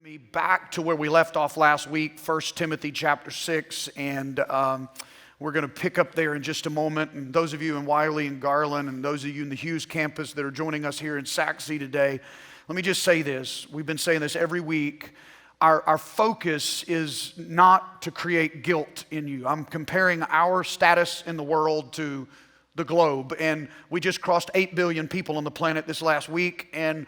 Me back to where we left off last week, 1 Timothy chapter 6, and we're going to pick up there in just a moment. And those of you in Wiley and Garland and those of you in the Hughes campus that are joining us here in Saxe today, let me just say this. We've been saying this every week. Our focus is not to create guilt in you. I'm comparing our status in the world to the globe, and we just crossed 8 billion people on the planet this last week, and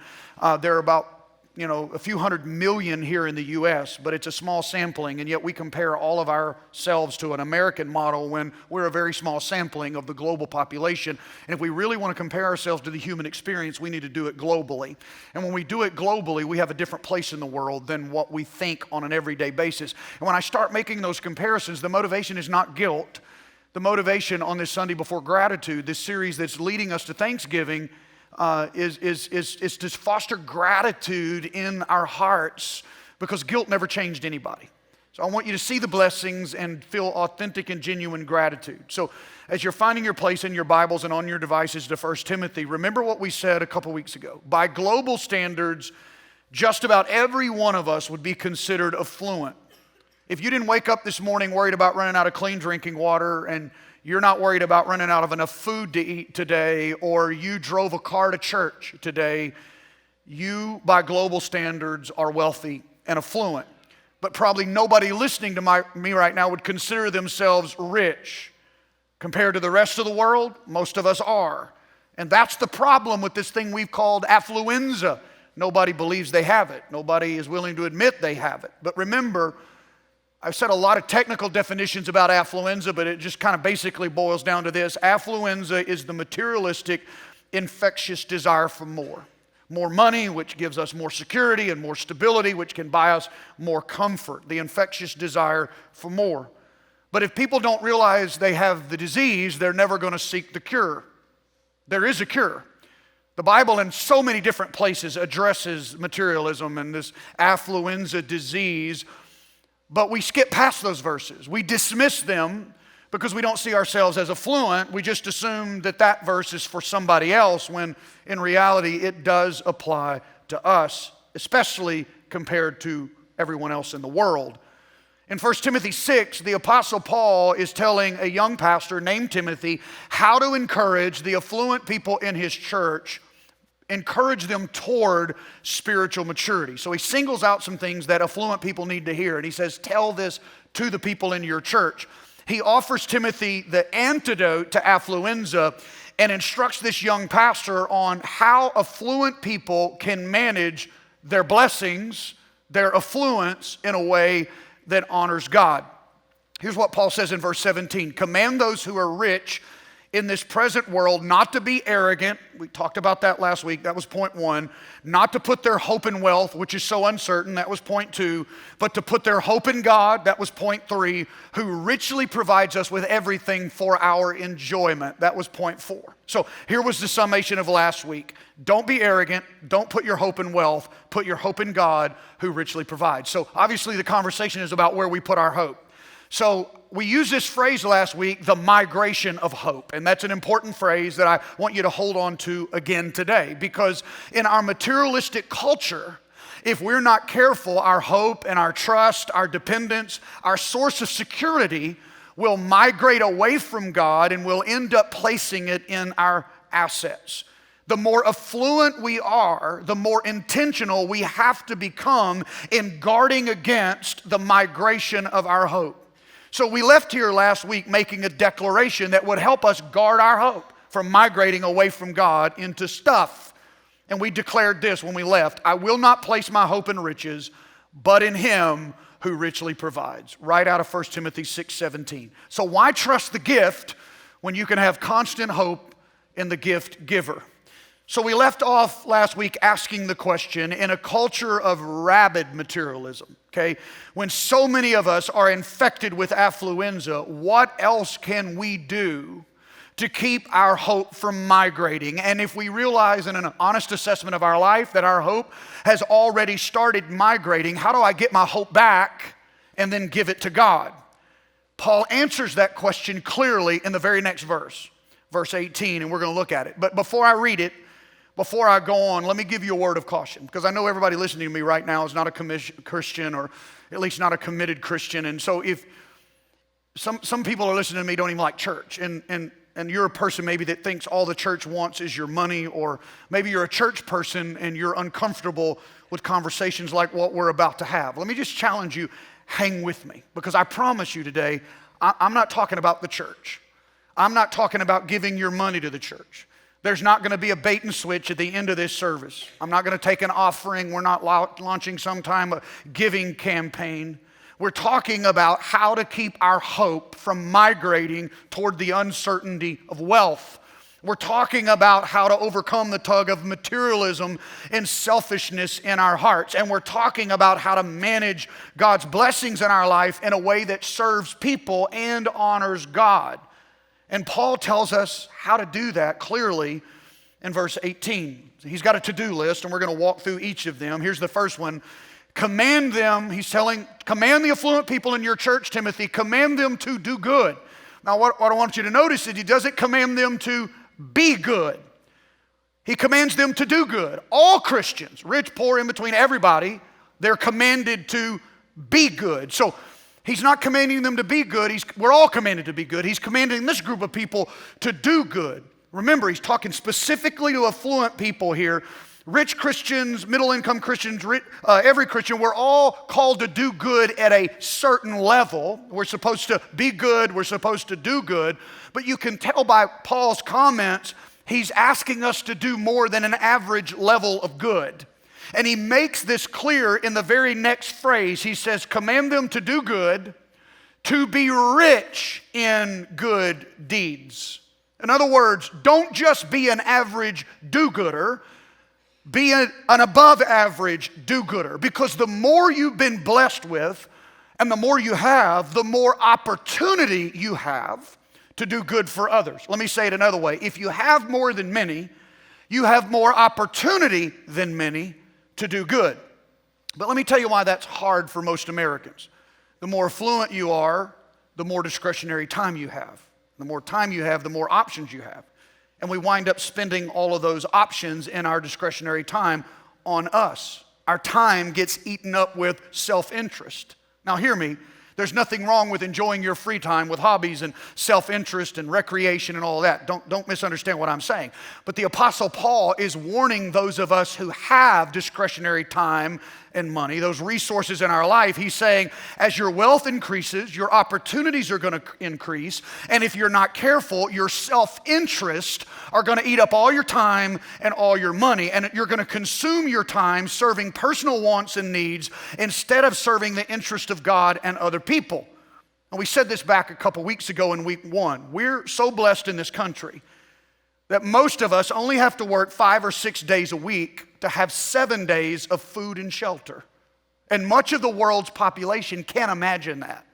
there are about a few 100 million here in the U.S., but it's a small sampling, and yet we compare all of ourselves to an American model when we're a very small sampling of the global population. And if we really want to compare ourselves to the human experience, we need to do it globally. And when we do it globally, we have a different place in the world than what we think on an everyday basis. And when I start making those comparisons, the motivation is not guilt. The motivation on this Sunday before gratitude, this series that's leading us to Thanksgiving, is to foster gratitude in our hearts, because guilt never changed anybody. So I want you to see the blessings and feel authentic and genuine gratitude. So as you're finding your place in your Bibles and on your devices to 1 Timothy, remember what we said a couple weeks ago. By global standards, just about every one of us would be considered affluent. If you didn't wake up this morning worried about running out of clean drinking water, and you're not worried about running out of enough food to eat today, or you drove a car to church today, you, by global standards, are wealthy and affluent. But probably nobody listening to me right now would consider themselves rich. Compared to the rest of the world, most of us are. And that's the problem with this thing we've called affluenza. Nobody believes they have it. Nobody is willing to admit they have it. But remember, I've said a lot of technical definitions about affluenza, but it just kind of basically boils down to this. Affluenza is the materialistic, infectious desire for more. More money, which gives us more security, and more stability, which can buy us more comfort. The infectious desire for more. But if people don't realize they have the disease, they're never going to seek the cure. There is a cure. The Bible in so many different places addresses materialism and this affluenza disease, but we skip past those verses. We dismiss them because we don't see ourselves as affluent. We just assume that that verse is for somebody else, when in reality it does apply to us, especially compared to everyone else in the world. In 1 Timothy 6, the Apostle Paul is telling a young pastor named Timothy how to encourage the affluent people in his church, encourage them toward spiritual maturity. So he singles out some things that affluent people need to hear, and he says, tell this to the people in your church. He offers Timothy the antidote to affluenza and instructs this young pastor on how affluent people can manage their blessings, their affluence, in a way that honors God. Here's what Paul says in verse 17. Command those who are rich in this present world not to be arrogant. We talked about that last week. That was point 1. Not to put their hope in wealth, which is so uncertain. That was point 2. But to put their hope in God. That was point 3. Who richly provides us with everything for our enjoyment. That was point 4. So here was the summation of last week. Don't be arrogant. Don't put your hope in wealth. Put your hope in God, who richly provides. So obviously the conversation is about where we put our hope. So we used this phrase last week, the migration of hope. And that's an important phrase that I want you to hold on to again today. Because in our materialistic culture, if we're not careful, our hope and our trust, our dependence, our source of security will migrate away from God, and we'll end up placing it in our assets. The more affluent we are, the more intentional we have to become in guarding against the migration of our hope. So we left here last week making a declaration that would help us guard our hope from migrating away from God into stuff. And we declared this when we left: I will not place my hope in riches, but in Him who richly provides. Right out of 1 Timothy 6:17. So why trust the gift when you can have constant hope in the gift giver? So we left off last week asking the question, in a culture of rabid materialism, okay, when so many of us are infected with affluenza, what else can we do to keep our hope from migrating? And if we realize in an honest assessment of our life that our hope has already started migrating, how do I get my hope back and then give it to God? Paul answers that question clearly in the very next verse, verse 18, and we're going to look at it. But before I read it, Before I go on, let me give you a word of caution, because I know everybody listening to me right now is not a Christian, or at least not a committed Christian. And so if some people are listening to me don't even like church, and you're a person maybe that thinks all the church wants is your money, or maybe you're a church person and you're uncomfortable with conversations like what we're about to have. Let me just challenge you, hang with me, because I promise you today, I'm not talking about the church. I'm not talking about giving your money to the church. There's not going to be a bait and switch at the end of this service. I'm not going to take an offering. We're not launching some time of giving campaign. We're talking about how to keep our hope from migrating toward the uncertainty of wealth. We're talking about how to overcome the tug of materialism and selfishness in our hearts. And we're talking about how to manage God's blessings in our life in a way that serves people and honors God. And Paul tells us how to do that clearly in verse 18. He's got a to-do list, and we're going to walk through each of them. Here's the first one. Command them, command the affluent people in your church, Timothy, command them to do good. Now, what I want you to notice is he doesn't command them to be good. He commands them to do good. All Christians, rich, poor, in between, everybody, they're commanded to be good. So he's not commanding them to be good. We're all commanded to be good. He's commanding this group of people to do good. Remember, he's talking specifically to affluent people here. Rich Christians, middle-income Christians, every Christian, we're all called to do good at a certain level. We're supposed to be good. We're supposed to do good. But you can tell by Paul's comments, he's asking us to do more than an average level of good. And he makes this clear in the very next phrase. He says, command them to do good, to be rich in good deeds. In other words, don't just be an average do-gooder. Be an above average do-gooder, because the more you've been blessed with and the more you have, the more opportunity you have to do good for others. Let me say it another way. If you have more than many, you have more opportunity than many to do good. But let me tell you why that's hard for most Americans. The more affluent you are, the more discretionary time you have. The more time you have, the more options you have. And we wind up spending all of those options in our discretionary time on us. Our time gets eaten up with self-interest. Now hear me, there's nothing wrong with enjoying your free time with hobbies and self-interest and recreation and all that. Don't misunderstand what I'm saying. But the Apostle Paul is warning those of us who have discretionary time and money, those resources in our life. He's saying, as your wealth increases, your opportunities are going to increase. And if you're not careful, your self-interest are going to eat up all your time and all your money. And you're going to consume your time serving personal wants and needs instead of serving the interest of God and other people. And we said this back a couple weeks ago in week 1. We're so blessed in this country that most of us only have to work 5 or 6 days a week to have 7 days of food and shelter. And much of the world's population can't imagine that.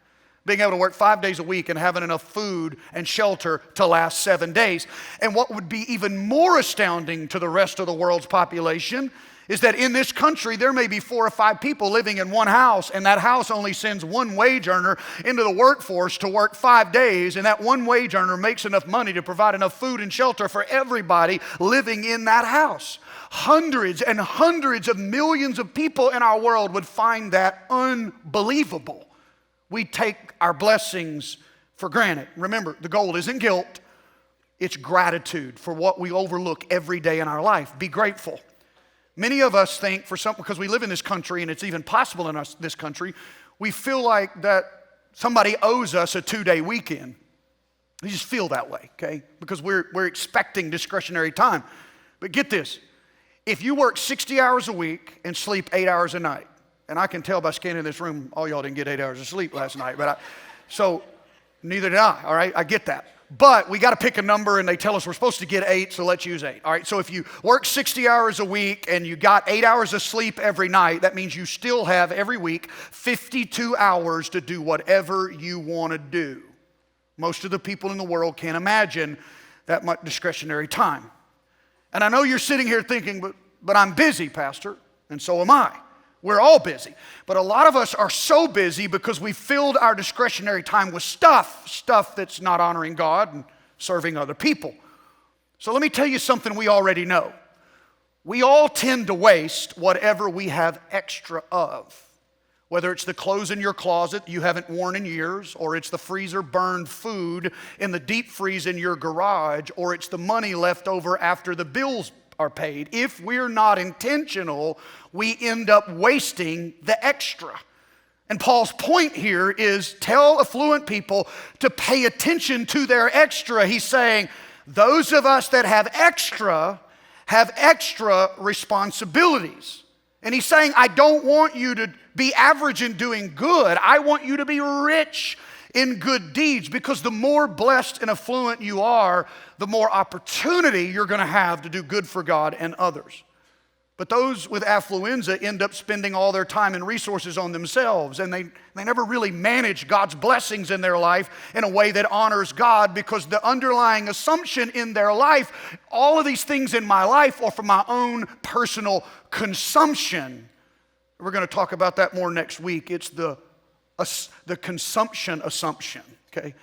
Being able to work 5 days a week and having enough food and shelter to last 7 days. And what would be even more astounding to the rest of the world's population is that in this country, there may be 4 or 5 people living in one house, and that house only sends one wage earner into the workforce to work 5 days, and that one wage earner makes enough money to provide enough food and shelter for everybody living in that house. Hundreds and hundreds of millions of people in our world would find that unbelievable. We take our blessings for granted. Remember, the goal isn't guilt, it's gratitude for what we overlook every day in our life. Be grateful. Many of us think because we live in this country and it's even possible in this country, we feel like that somebody owes us a 2-day weekend. We just feel that way, okay? Because we're expecting discretionary time. But get this, if you work 60 hours a week and sleep 8 hours a night, and I can tell by scanning this room, all y'all didn't get 8 hours of sleep last night, so neither did I, all right? I get that. But we got to pick a number, and they tell us we're supposed to get 8, so let's use 8. All right, so if you work 60 hours a week and you got 8 hours of sleep every night, that means you still have every week 52 hours to do whatever you want to do. Most of the people in the world can't imagine that much discretionary time. And I know you're sitting here thinking, but I'm busy, Pastor, and so am I. We're all busy. But a lot of us are so busy because we filled our discretionary time with stuff that's not honoring God and serving other people. So let me tell you something we already know. We all tend to waste whatever we have extra of. Whether it's the clothes in your closet you haven't worn in years, or it's the freezer burned food in the deep freeze in your garage, or it's the money left over after the bills are paid. If we're not intentional, we end up wasting the extra. And Paul's point here is tell affluent people to pay attention to their extra. He's saying those of us that have extra responsibilities. And he's saying, I don't want you to be average in doing good. I want you to be rich in good deeds, because the more blessed and affluent you are, the more opportunity you're going to have to do good for God and others. But those with affluenza end up spending all their time and resources on themselves, and they never really manage God's blessings in their life in a way that honors God, because the underlying assumption in their life, all of these things in my life are for my own personal consumption. We're going to talk about that more next week. It's the consumption assumption, okay?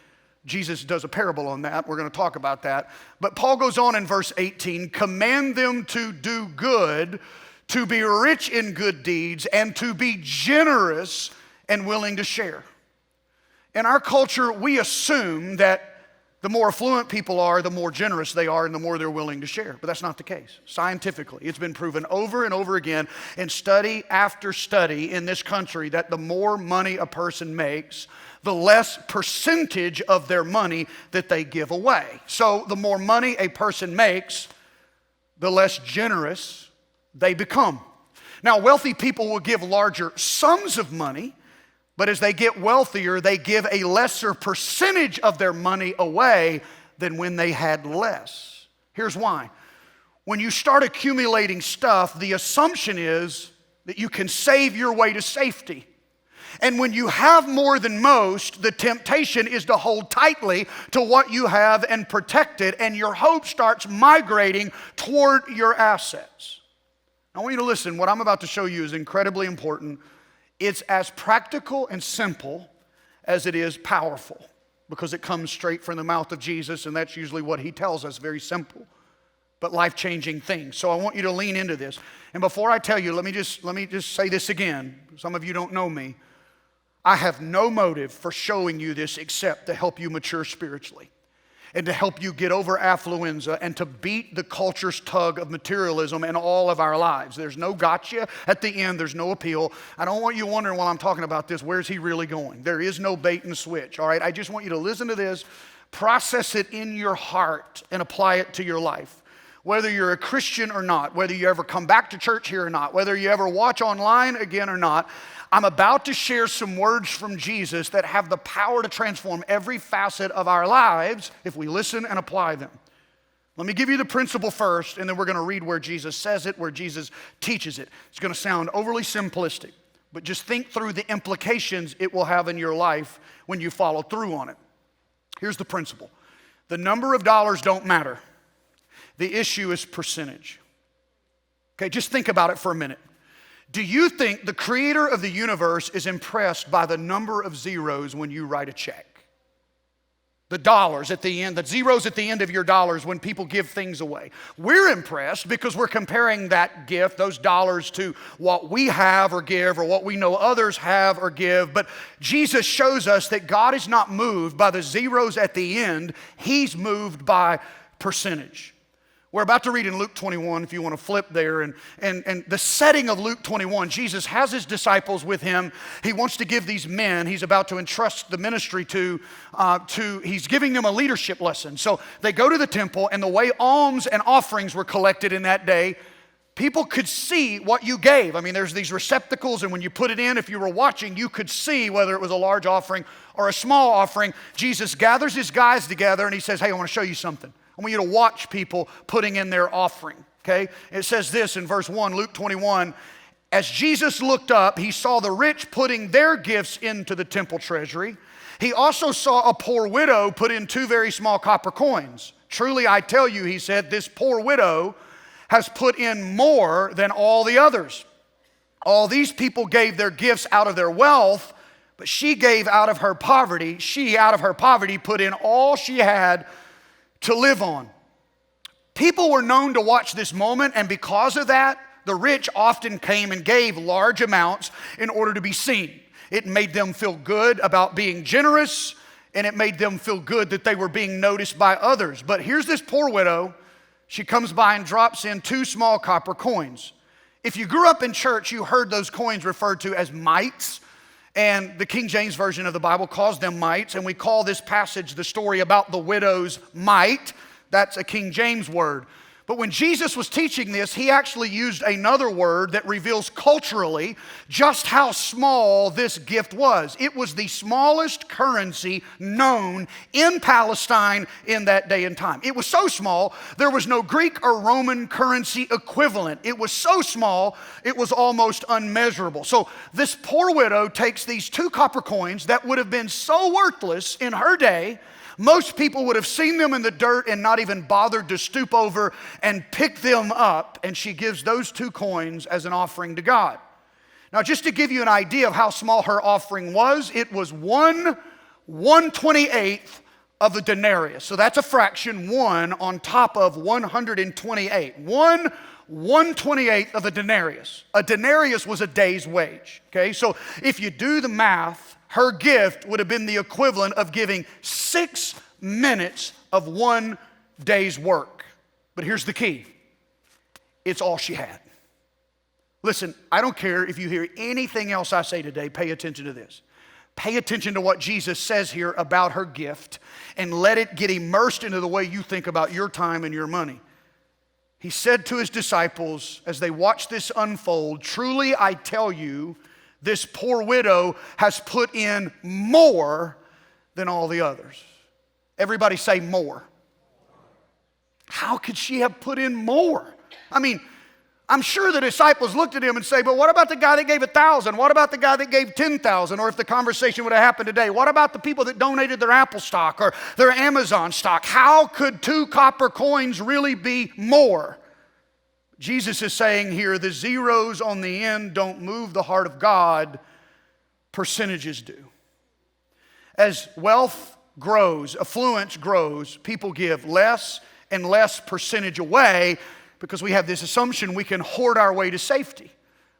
Jesus does a parable on that. We're going to talk about that. But Paul goes on in verse 18, command them to do good, to be rich in good deeds, and to be generous and willing to share. In our culture, we assume that the more affluent people are, the more generous they are, and the more they're willing to share. But that's not the case. Scientifically, it's been proven over and over again in study after study in this country that the more money a person makes, the less percentage of their money that they give away. So the more money a person makes, the less generous they become. Now, wealthy people will give larger sums of money, but as they get wealthier, they give a lesser percentage of their money away than when they had less. Here's why. When you start accumulating stuff, the assumption is that you can save your way to safety. And when you have more than most, the temptation is to hold tightly to what you have and protect it, and your hope starts migrating toward your assets. I want you to listen. What I'm about to show you is incredibly important. It's as practical and simple as it is powerful, because it comes straight from the mouth of Jesus, and that's usually what he tells us, very simple but life-changing things. So I want you to lean into this. And before I tell you, let me just say this again. Some of you don't know me. I have no motive for showing you this except to help you mature spiritually and to help you get over affluenza and to beat the culture's tug of materialism in all of our lives. There's no gotcha at the end. There's no appeal. I don't want you wondering while I'm talking about this, where's he really going? There is no bait and switch, all right? I just want you to listen to this, process it in your heart, and apply it to your life. Whether you're a Christian or not, whether you ever come back to church here or not, whether you ever watch online again or not, I'm about to share some words from Jesus that have the power to transform every facet of our lives if we listen and apply them. Let me give you the principle first, and then we're going to read where Jesus says it, where Jesus teaches it. It's going to sound overly simplistic, but just think through the implications it will have in your life when you follow through on it. Here's the principle. The number of dollars don't matter. The issue is percentage. Okay, just think about it for a minute. Do you think the creator of the universe is impressed by the number of zeros when you write a check? The dollars at the end, the zeros at the end of your dollars when people give things away. We're impressed because we're comparing that gift, those dollars, to what we have or give or what we know others have or give. But Jesus shows us that God is not moved by the zeros at the end. He's moved by percentage. We're about to read in Luke 21, if you want to flip there. And the setting of Luke 21, Jesus has his disciples with him. He wants to give these men, he's about to entrust the ministry to he's giving them a leadership lesson. So they go to the temple, and the way alms and offerings were collected in that day, people could see what you gave. I mean, there's these receptacles, and when you put it in, if you were watching, you could see whether it was a large offering or a small offering. Jesus gathers his guys together, and he says, hey, I want to show you something. I want you to watch people putting in their offering, okay? It says this in verse 1, Luke 21, as Jesus looked up, he saw the rich putting their gifts into the temple treasury. He also saw a poor widow put in 2 very small copper coins. Truly, I tell you, he said, this poor widow has put in more than all the others. All these people gave their gifts out of their wealth, but she gave out of her poverty. She, out of her poverty, put in all she had to live on. people were known to watch this moment, and because of that, the rich often came and gave large amounts in order to be seen. It made them feel good about being generous, and it made them feel good that they were being noticed by others. But here's this poor widow. She comes by and drops in 2 small copper coins. If you grew up in church, you heard those coins referred to as mites. And the King James Version of the Bible calls them mites. And we call this passage the story about the widow's mite. That's a King James word. But when Jesus was teaching this, he actually used another word that reveals culturally just how small this gift was. It was the smallest currency known in Palestine in that day and time. It was so small, there was no Greek or Roman currency equivalent. It was so small, it was almost unmeasurable. So this poor widow takes these 2 copper coins that would have been so worthless in her day. Most people would have seen them in the dirt and not even bothered to stoop over and pick them up, and she gives those 2 coins as an offering to God. Now, just to give you an idea of how small her offering was, it was 1/128th of a denarius. So that's a fraction, 1 on top of 128. 1/128th of a denarius. A denarius was a day's wage, okay? So if you do the math, her gift would have been the equivalent of giving 6 minutes of 1 day's work. But here's the key. It's all she had. Listen, I don't care if you hear anything else I say today, pay attention to this. Pay attention to what Jesus says here about her gift and let it get immersed into the way you think about your time and your money. He said to his disciples as they watched this unfold, "Truly I tell you, this poor widow has put in more than all the others." Everybody say more. How could she have put in more? I mean, I'm sure the disciples looked at him and say, but what about the guy that gave 1,000? What about the guy that gave 10,000? Or if the conversation would have happened today, what about the people that donated their Apple stock or their Amazon stock? How could 2 copper coins really be more? Jesus is saying here, the zeros on the end don't move the heart of God, percentages do. As wealth grows, affluence grows, people give less and less percentage away because we have this assumption we can hoard our way to safety.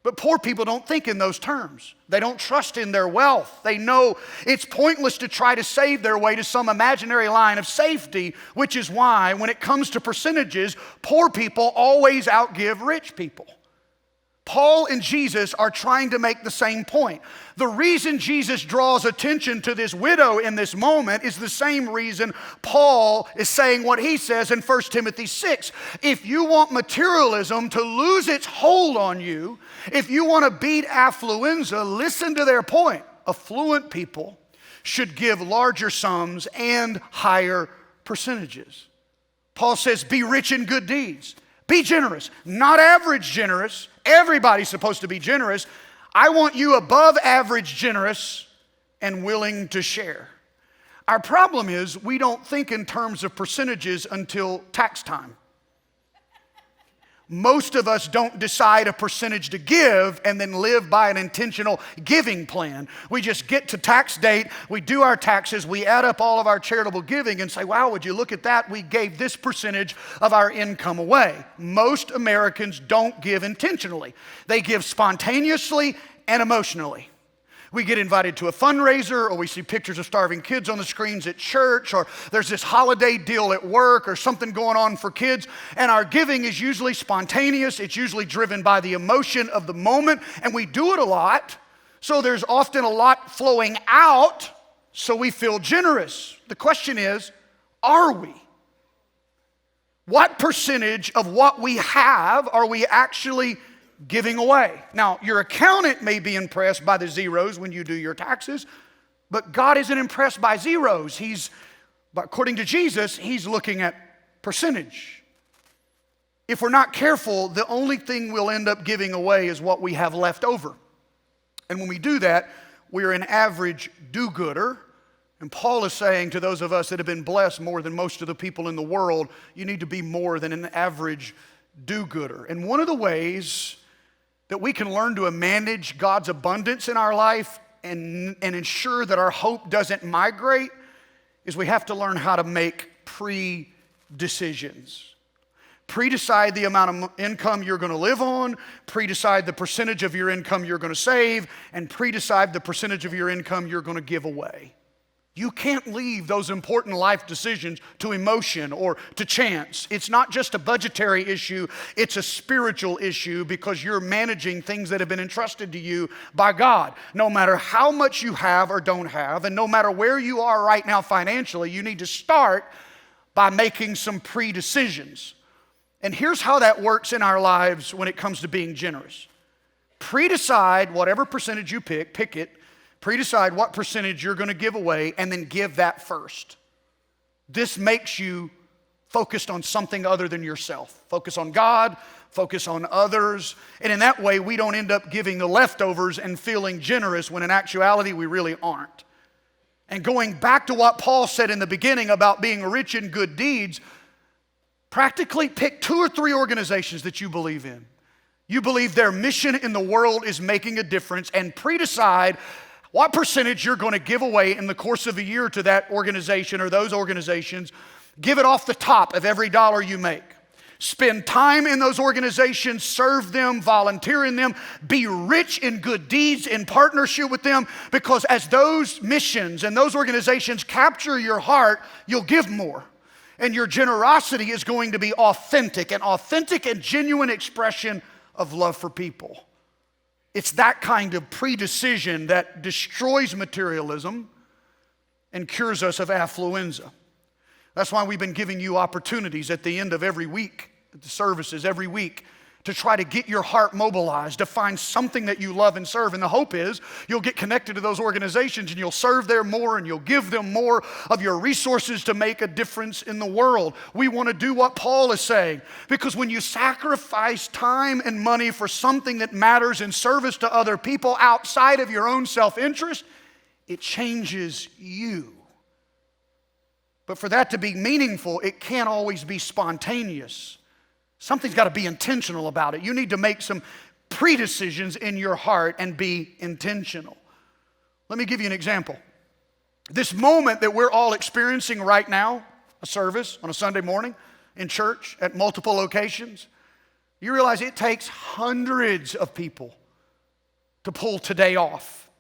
But poor people don't think in those terms. They don't trust in their wealth. They know it's pointless to try to save their way to some imaginary line of safety, which is why when it comes to percentages, poor people always outgive rich people. Paul and Jesus are trying to make the same point. The reason Jesus draws attention to this widow in this moment is the same reason Paul is saying what he says in 1 Timothy 6. If you want materialism to lose its hold on you, if you want to beat affluenza, listen to their point. Affluent people should give larger sums and higher percentages. Paul says, be rich in good deeds. Be generous, not average generous. Everybody's supposed to be generous. I want you above average generous and willing to share. Our problem is we don't think in terms of percentages until tax time. Most of us don't decide a percentage to give and then live by an intentional giving plan. We just get to tax date, we do our taxes, we add up all of our charitable giving and say, wow, would you look at that? We gave this percentage of our income away. Most Americans don't give intentionally. They give spontaneously and emotionally. We get invited to a fundraiser, or we see pictures of starving kids on the screens at church, or there's this holiday deal at work or something going on for kids, and our giving is usually spontaneous. It's usually driven by the emotion of the moment, and we do it a lot, so there's often a lot flowing out, so we feel generous. The question is, are we? What percentage of what we have are we actually giving away? Now, your accountant may be impressed by the zeros when you do your taxes, but God isn't impressed by zeros. According to Jesus, he's looking at percentage. If we're not careful, the only thing we'll end up giving away is what we have left over. And when we do that, we're an average do-gooder. And Paul is saying to those of us that have been blessed more than most of the people in the world, you need to be more than an average do-gooder. And one of the ways that we can learn to manage God's abundance in our life and ensure that our hope doesn't migrate is we have to learn how to make pre-decisions. Pre-decide the amount of income you're going to live on, pre-decide the percentage of your income you're going to save, and pre-decide the percentage of your income you're going to give away. You can't leave those important life decisions to emotion or to chance. It's not just a budgetary issue, it's a spiritual issue because you're managing things that have been entrusted to you by God. No matter how much you have or don't have, and no matter where you are right now financially, you need to start by making some pre-decisions. And here's how that works in our lives when it comes to being generous. Pre-decide whatever percentage you pick it. Pre-decide what percentage you're going to give away and then give that first. This makes you focused on something other than yourself. Focus on God, focus on others, and in that way we don't end up giving the leftovers and feeling generous when in actuality we really aren't. And going back to what Paul said in the beginning about being rich in good deeds, practically pick 2 or 3 organizations that you believe in. You believe their mission in the world is making a difference, and pre-decide what percentage you're going to give away in the course of a year to that organization or those organizations. Give it off the top of every dollar you make. Spend time in those organizations, serve them, volunteer in them, be rich in good deeds in partnership with them, because as those missions and those organizations capture your heart, you'll give more. And your generosity is going to be authentic, an authentic and genuine expression of love for people. It's that kind of pre-decision that destroys materialism and cures us of affluenza. That's why we've been giving you opportunities at the end of every week, at the services every week, to try to get your heart mobilized, to find something that you love and serve. And the hope is you'll get connected to those organizations and you'll serve there more and you'll give them more of your resources to make a difference in the world. We want to do what Paul is saying, because when you sacrifice time and money for something that matters in service to other people outside of your own self-interest, it changes you. But for that to be meaningful, it can't always be spontaneous. Something's got to be intentional about it. You need to make some pre-decisions in your heart and be intentional. Let me give you an example. This moment that we're all experiencing right now, a service on a Sunday morning in church at multiple locations, you realize it takes hundreds of people to pull today off.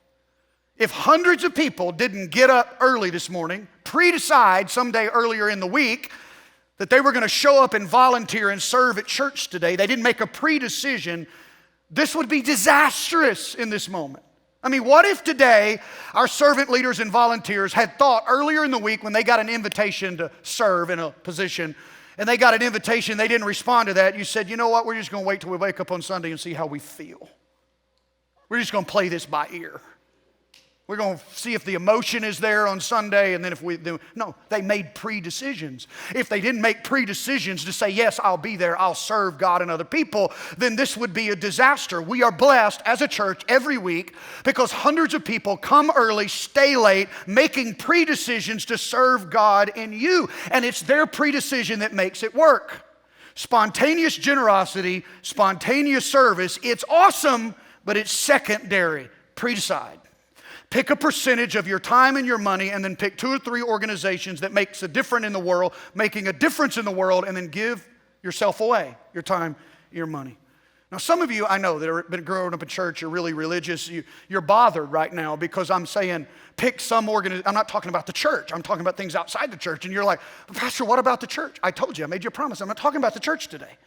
If hundreds of people didn't get up early this morning, pre-decide someday earlier in the week that they were going to show up and volunteer and serve at church today, they didn't make a pre-decision, this would be disastrous in this moment. I mean, what if today our servant leaders and volunteers had thought earlier in the week when they got an invitation to serve in a position, and they got an invitation, they didn't respond to that, you said, you know what, we're just going to wait till we wake up on Sunday and see how we feel. We're just going to play this by ear. We're going to see if the emotion is there on Sunday, and then if we do. No, they made pre-decisions. If they didn't make pre-decisions to say, yes, I'll be there, I'll serve God and other people, then this would be a disaster. We are blessed as a church every week because hundreds of people come early, stay late, making pre-decisions to serve God in you. And it's their pre-decision that makes it work. Spontaneous generosity, spontaneous service, it's awesome, but it's secondary. Pre-decide. Pick a percentage of your time and your money, and then pick 2 or 3 organizations that makes a difference in the world, making a difference in the world, and then give yourself away, your time, your money. Now, some of you I know that have been growing up in church, you're really religious, you're bothered right now because I'm saying pick some organization. I'm not talking about the church, I'm talking about things outside the church, and you're like, Pastor, what about the church? I told you, I made you a promise, I'm not talking about the church today.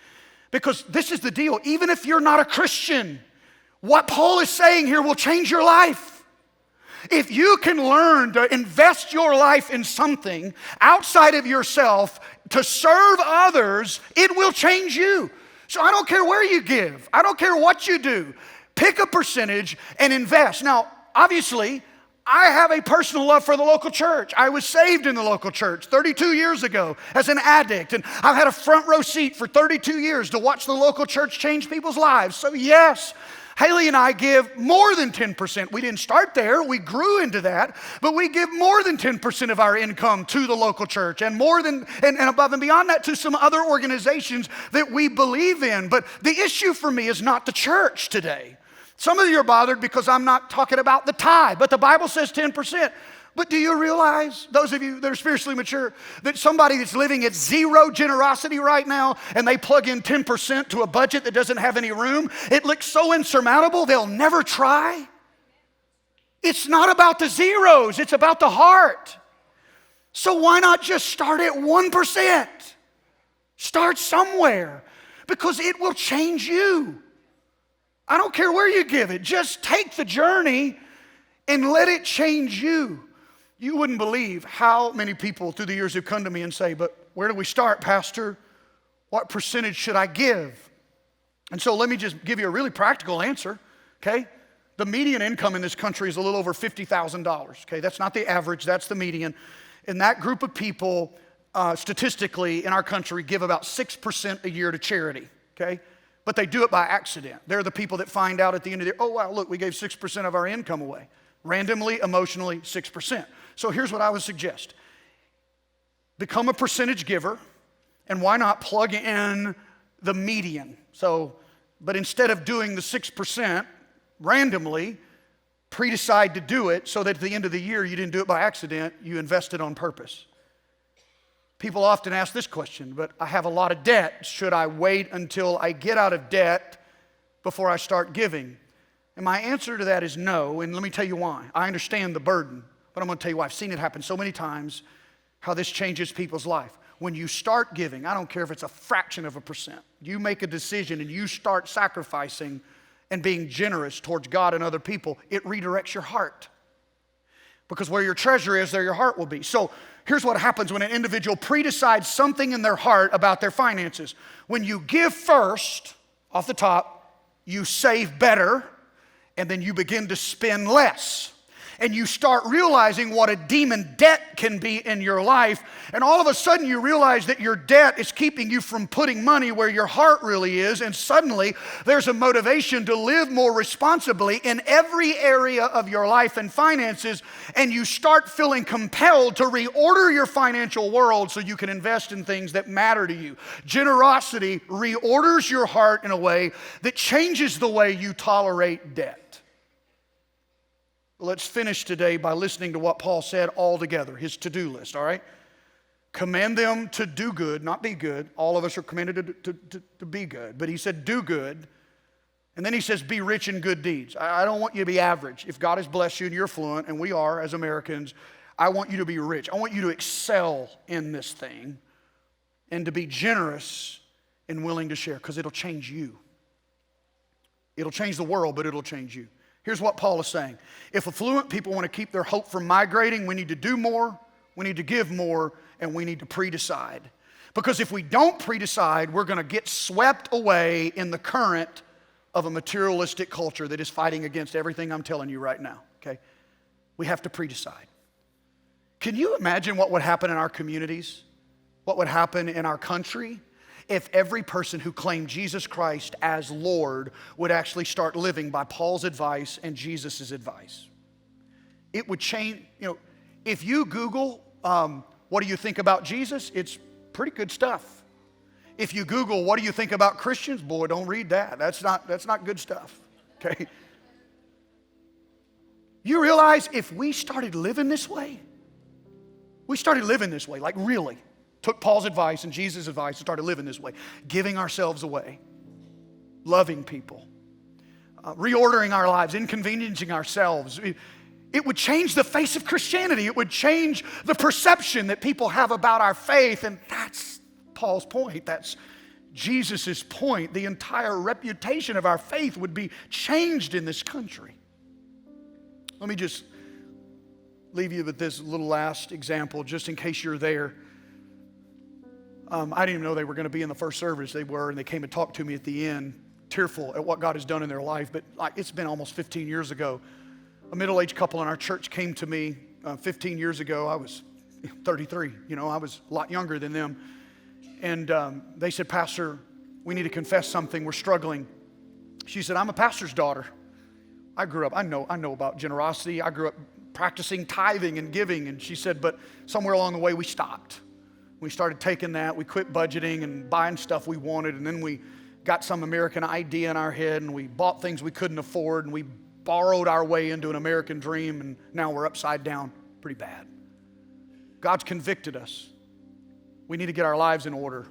Because this is the deal, even if you're not a Christian, what Paul is saying here will change your life. If you can learn to invest your life in something outside of yourself to serve others, it will change you. So I don't care where you give. I don't care what you do. Pick a percentage and invest. Now, obviously, I have a personal love for the local church. I was saved in the local church 32 years ago as an addict, and I've had a front row seat for 32 years to watch the local church change people's lives. So yes, Haley and I give more than 10%. We didn't start there, we grew into that, but we give more than 10% of our income to the local church and more than, and above and beyond that to some other organizations that we believe in. But the issue for me is not the church today. Some of you are bothered because I'm not talking about the tithe, but the Bible says 10%. But do you realize, those of you that are spiritually mature, that somebody that's living at zero generosity right now and they plug in 10% to a budget that doesn't have any room, it looks so insurmountable they'll never try? It's not about the zeros, it's about the heart. So why not just start at 1%? Start somewhere, because it will change you. I don't care where you give it, just take the journey and let it change you. You wouldn't believe how many people through the years have come to me and say, but where do we start, Pastor? What percentage should I give? And so let me just give you a really practical answer, okay? The median income in this country is a little over $50,000, okay? That's not the average, that's the median. And that group of people, statistically in our country, give about 6% a year to charity, okay? But they do it by accident. They're the people that find out at the end of the year, oh wow, look, we gave 6% of our income away. Randomly, emotionally, 6%. So here's what I would suggest. Become a percentage giver, and why not plug in the median? But instead of doing the 6% randomly, pre-decide to do it so that at the end of the year you didn't do it by accident, you invested on purpose. People often ask this question, but I have a lot of debt. Should I wait until I get out of debt before I start giving? And my answer to that is no, and let me tell you why. I understand the burden, but I'm going to tell you why. I've seen it happen so many times, how this changes people's life. When you start giving, I don't care if it's a fraction of a percent, you make a decision and you start sacrificing and being generous towards God and other people, it redirects your heart. Because where your treasure is, there your heart will be. So here's what happens when an individual pre-decides something in their heart about their finances. When you give first, off the top, you save better, and then you begin to spend less. And you start realizing what a demon debt can be in your life. And all of a sudden you realize that your debt is keeping you from putting money where your heart really is. And suddenly there's a motivation to live more responsibly in every area of your life and finances. And you start feeling compelled to reorder your financial world so you can invest in things that matter to you. Generosity reorders your heart in a way that changes the way you tolerate debt. Let's finish today by listening to what Paul said all together, his to-do list, all right? Command them to do good, not be good. All of us are commanded to be good. But he said do good. And then he says be rich in good deeds. I don't want you to be average. If God has blessed you and you're affluent, and we are as Americans, I want you to be rich. I want you to excel in this thing and to be generous and willing to share, because it'll change you. It'll change the world, but it'll change you. Here's what Paul is saying. If affluent people want to keep their hope from migrating, we need to do more, we need to give more, and we need to pre-decide. Because if we don't pre-decide, we're going to get swept away in the current of a materialistic culture that is fighting against everything I'm telling you right now, okay? We have to pre-decide. Can you imagine what would happen in our communities? What would happen in our country? If every person who claimed Jesus Christ as Lord would actually start living by Paul's advice and Jesus' advice. It would change, if you Google, what do you think about Jesus? It's pretty good stuff. If you Google, what do you think about Christians? Boy, don't read that. That's not good stuff, okay? You realize if we started living this way, like really, took Paul's advice and Jesus' advice and started living this way, giving ourselves away, loving people, reordering our lives, inconveniencing ourselves. It would change the face of Christianity. It would change the perception that people have about our faith, and that's Paul's point. That's Jesus' point. The entire reputation of our faith would be changed in this country. Let me just leave you with this little last example, just in case you're there. I didn't even know they were going to be in the first service. They were, and they came and talked to me at the end, tearful at what God has done in their life. But it's been almost 15 years ago. A middle-aged couple in our church came to me 15 years ago. I was 33. I was a lot younger than them. And they said, Pastor, we need to confess something. We're struggling. She said, I'm a pastor's daughter. I grew up, I know about generosity. I grew up practicing tithing and giving. And she said, but somewhere along the way we stopped. We started taking that, we quit budgeting and buying stuff we wanted, and then we got some American idea in our head, and we bought things we couldn't afford, and we borrowed our way into an American dream, and now we're upside down. pretty bad. God's convicted us. We need to get our lives in order.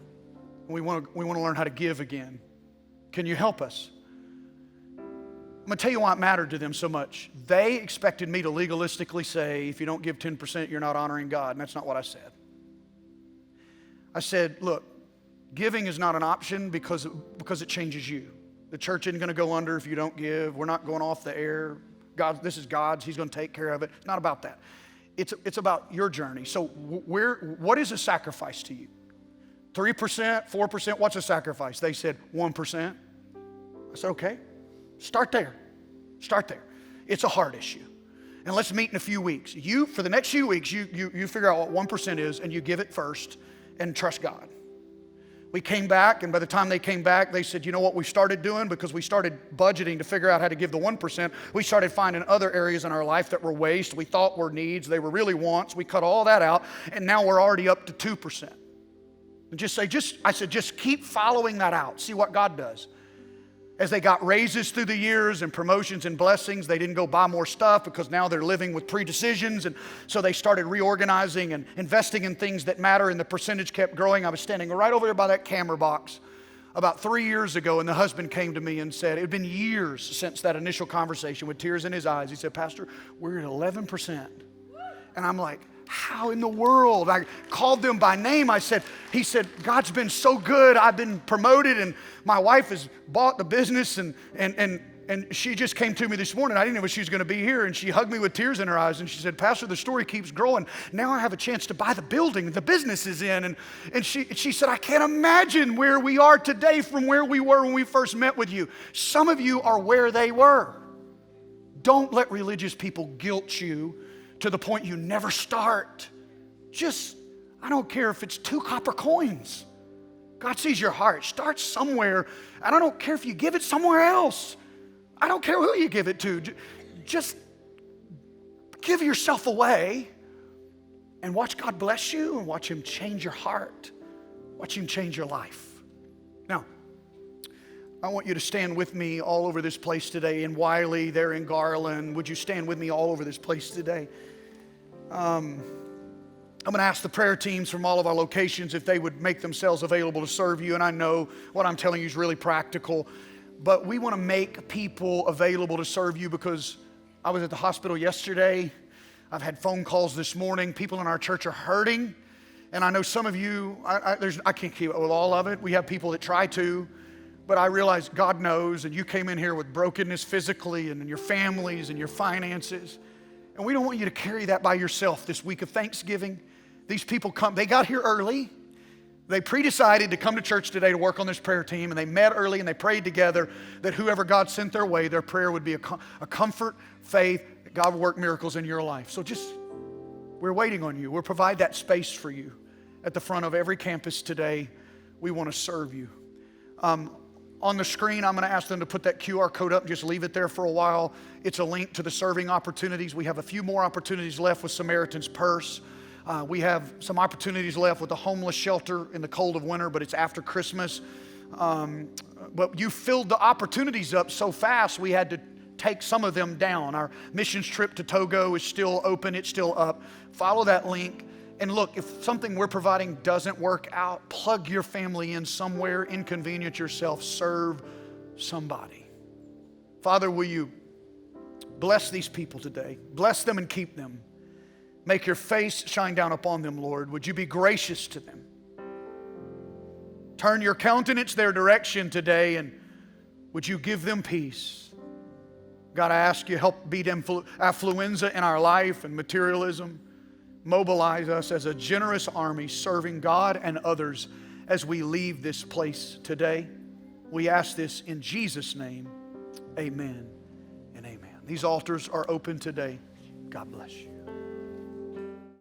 We want to learn how to give again. Can you help us? I'm going to tell you why it mattered to them so much. They expected me to legalistically say, if you don't give 10%, you're not honoring God. And that's not what I said. I said, look, giving is not an option because it changes you. The church isn't going to go under if you don't give. We're not going off the air. God, this is God's. He's going to take care of it. It's not about that. It's about your journey. So what is a sacrifice to you? 3%, 4%, what's a sacrifice? They said 1%. I said, okay, start there. Start there. It's a heart issue. And let's meet in a few weeks. For the next few weeks, you figure out what 1% is and you give it first and trust God. We came back, and by the time they came back, they said, you know what we started doing? Because we started budgeting to figure out how to give the 1%, we started finding other areas in our life that were waste, we thought were needs, they were really wants. We cut all that out, and now we're already up to 2%. And I said, just keep following that out. See what God does. As they got raises through the years and promotions and blessings, they didn't go buy more stuff because now they're living with pre-decisions. And so they started reorganizing and investing in things that matter, and the percentage kept growing. I was standing right over there by that camera box about 3 years ago, and the husband came to me and said, it had been years since that initial conversation with tears in his eyes. He said, Pastor, we're at 11%. And I'm like, how in the world? I called them by name. He said, God's been so good. I've been promoted, and my wife has bought the business, and she just came to me this morning. I didn't know she was going to be here, and she hugged me with tears in her eyes, and she said, Pastor, the story keeps growing. Now I have a chance to buy the building the business is in. And she said, I can't imagine where we are today from where we were when we first met with you. Some of you are where they were. Don't let religious people guilt you to the point you never start. I don't care if it's 2 copper coins. God sees your heart. Start somewhere, and I don't care if you give it somewhere else. I don't care who you give it to. Just give yourself away and watch God bless you and watch Him change your heart. Watch Him change your life. Now, I want you to stand with me all over this place today. In Wiley, there in Garland, would you stand with me all over this place today? I'm going to ask the prayer teams from all of our locations if they would make themselves available to serve you. And I know what I'm telling you is really practical, but we want to make people available to serve you because I was at the hospital yesterday. I've had phone calls this morning. People in our church are hurting. And I know some of you, I can't keep up with all of it. We have people that try to. But I realize God knows, and you came in here with brokenness physically and in your families and your finances. And we don't want you to carry that by yourself this week of Thanksgiving. These people they got here early. They pre-decided to come to church today to work on this prayer team, and they met early and they prayed together that whoever God sent their way, their prayer would be a comfort, faith, that God would work miracles in your life. So we're waiting on you. We'll provide that space for you at the front of every campus today. We want to serve you. On the screen, I'm going to ask them to put that QR code up and just leave it there for a while. It's a link to the serving opportunities. We have a few more opportunities left with Samaritan's Purse. We have some opportunities left with the homeless shelter in the cold of winter, but it's after Christmas. But you filled the opportunities up so fast, we had to take some of them down. Our missions trip to Togo is still open. It's still up. Follow that link. And look, if something we're providing doesn't work out, plug your family in somewhere, inconvenience yourself, serve somebody. Father, will you bless these people today? Bless them and keep them. Make your face shine down upon them, Lord. Would you be gracious to them? Turn your countenance their direction today, and would you give them peace? God, I ask you, help beat affluenza in our life and materialism. Mobilize us as a generous army serving God and others as we leave this place today. We ask this in Jesus' name. Amen and amen. These altars are open today. God bless you.